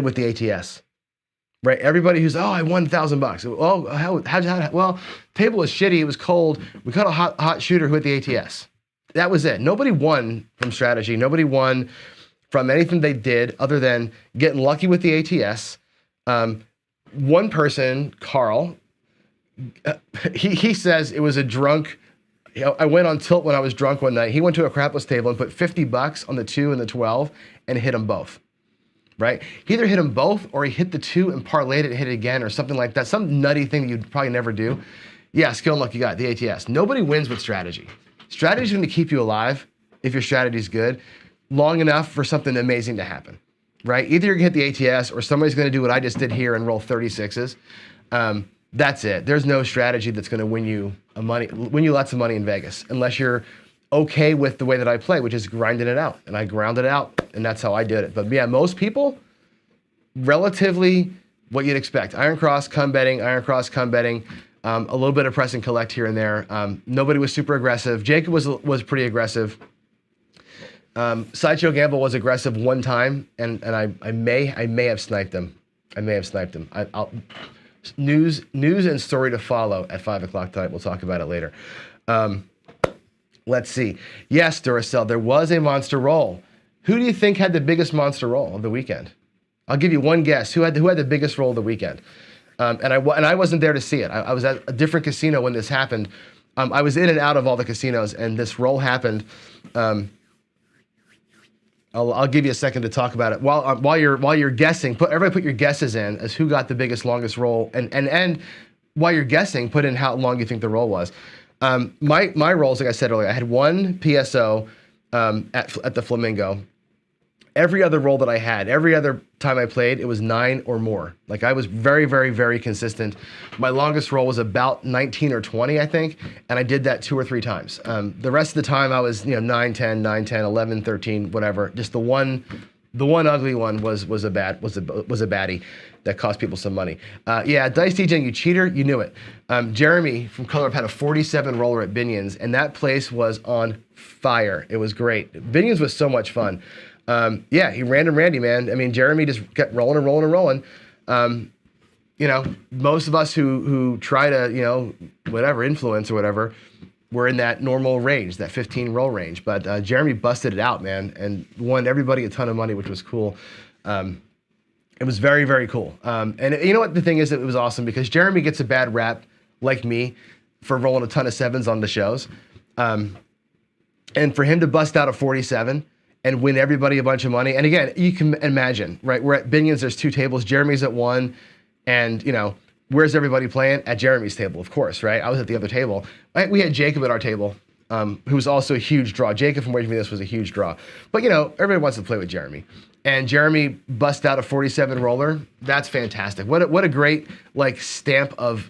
with the ATS. Right? Everybody who's, I won $1,000. Oh, well, table was shitty. It was cold. We caught a hot shooter who hit the ATS. That was it. Nobody won from strategy. Nobody won from anything they did other than getting lucky with the ATS. One person, Carl, he says it was a drunk. I went on tilt when I was drunk one night. He went to a crapless table and put $50 on the 2 and the 12 and hit them both. Right? He either hit them both or he hit the 2 and parlayed it and hit it again or something like that. Some nutty thing that you'd probably never do. Yeah, skill and luck, you got it, the ATS. Nobody wins with strategy. Strategy is going to keep you alive if your strategy is good, long enough for something amazing to happen. right? Either you're going to hit the ATS or somebody's going to do what I just did here and roll 36s. That's it. There's no strategy that's going to win you lots of money in Vegas, unless you're okay with the way that I play, which is grinding it out. And I grounded it out, and that's how I did it. But yeah, most people, relatively what you'd expect. Iron cross, come betting, iron cross, come betting. A little bit of press and collect here and there. Nobody was super aggressive. Jacob was pretty aggressive. Sideshow Gamble was aggressive one time, and I may have sniped him. I'll news and story to follow at 5 o'clock tonight. We'll talk about it later. Let's see. Yes, Duracell, there was a monster roll. Who do you think had the biggest monster roll of the weekend? I'll give you one guess. Who had the biggest roll of the weekend? And I wasn't there to see it. I was at a different casino when this happened. I was in and out of all the casinos, and this roll happened. I'll give you a second to talk about it. While you're guessing, everybody put your guesses in as who got the biggest, longest roll, and while you're guessing, put in how long you think the roll was. My rolls, like I said earlier, I had one PSO at the Flamingo. Every other roll that I had, every other time I played, it was 9 or more. Like I was very, very, very consistent. My longest roll was about 19 or 20, I think, and I did that 2 or 3 times. The rest of the time I was, 9, 10, 9, 10, 11, 13, whatever. Just the one ugly one was a baddie that cost people some money. Yeah, Dice DJing, you cheater, you knew it. Jeremy from Color Up had a 47 roller at Binion's, and that place was on fire. It was great. Binion's was so much fun. Yeah, he random Randy, man. I mean, Jeremy just kept rolling and rolling and rolling. Most of us who try to, whatever, influence or whatever, we're in that normal range, that 15 roll range. But Jeremy busted it out, man, and won everybody a ton of money, which was cool. It was very, very cool. And you know what the thing is, it was awesome because Jeremy gets a bad rap, like me, for rolling a ton of 7s on the shows. And for him to bust out a 47 and win everybody a bunch of money. And again, you can imagine, right? We're at Binion's, there's 2 tables. Jeremy's at 1, and where's everybody playing? At Jeremy's table, of course, right? I was at the other table. We had Jacob at our table, who was also a huge draw. Jacob from Waiting for This was a huge draw. But everybody wants to play with Jeremy. And Jeremy bust out a 47 roller. That's fantastic. What a great stamp of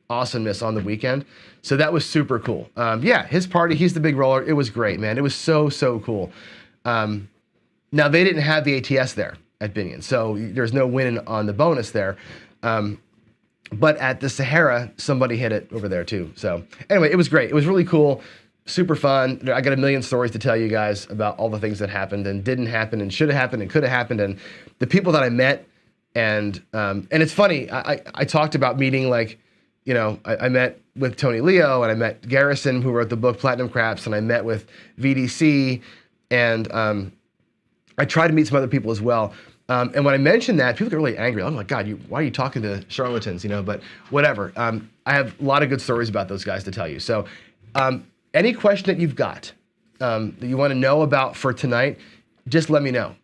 awesomeness on the weekend. So that was super cool. Yeah, his party, he's the big roller. It was great, man. It was so cool. Now they didn't have the ATS there at Binion, so there's no win on the bonus there. But at the Sahara, somebody hit it over there too. So anyway, it was great. It was really cool, super fun. I got a million stories to tell you guys about all the things that happened and didn't happen and should have happened and could have happened, and the people that I met. And it's funny. I talked about meeting I met with Tony Leo, and I met Garrison, who wrote the book Platinum Craps, and I met with VDC. And I tried to meet some other people as well. And when I mentioned that, people get really angry. I'm like, God, why are you talking to charlatans? But whatever. I have a lot of good stories about those guys to tell you. So any question that you've got that you want to know about for tonight, just let me know.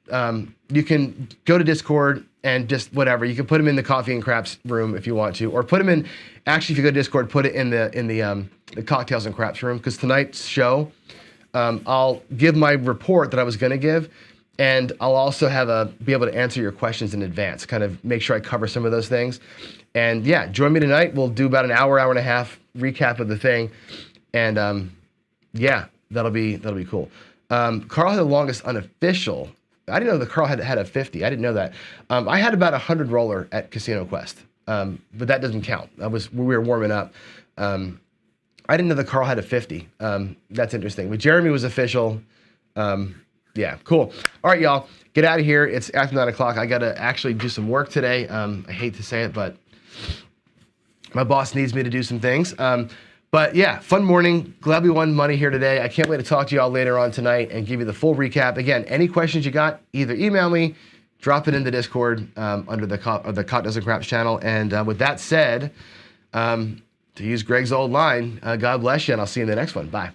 You can go to Discord and just whatever. You can put them in the Coffee and Craps room if you want to, or put them in. Actually, if you go to Discord, put it in the Cocktails and Craps room, because tonight's show. I'll give my report that I was going to give, and I'll also be able to answer your questions in advance, kind of make sure I cover some of those things. And yeah, join me tonight. We'll do about an hour and a half recap of the thing. And yeah, that'll be cool. Carl had the longest unofficial. I didn't know that Carl had a 50. I didn't know that. I had about 100 roller at Casino Quest, but that doesn't count. We were warming up. I didn't know that Carl had a 50. That's interesting. But Jeremy was official. Yeah, cool. All right, y'all, get out of here. It's after 9 o'clock. I got to actually do some work today. I hate to say it, but my boss needs me to do some things. But yeah, fun morning. Glad we won money here today. I can't wait to talk to y'all later on tonight and give you the full recap. Again, any questions you got, either email me, drop it in the Discord under the Cocktails and Craps channel. And with that said, to use Greg's old line, God bless you, and I'll see you in the next one. Bye.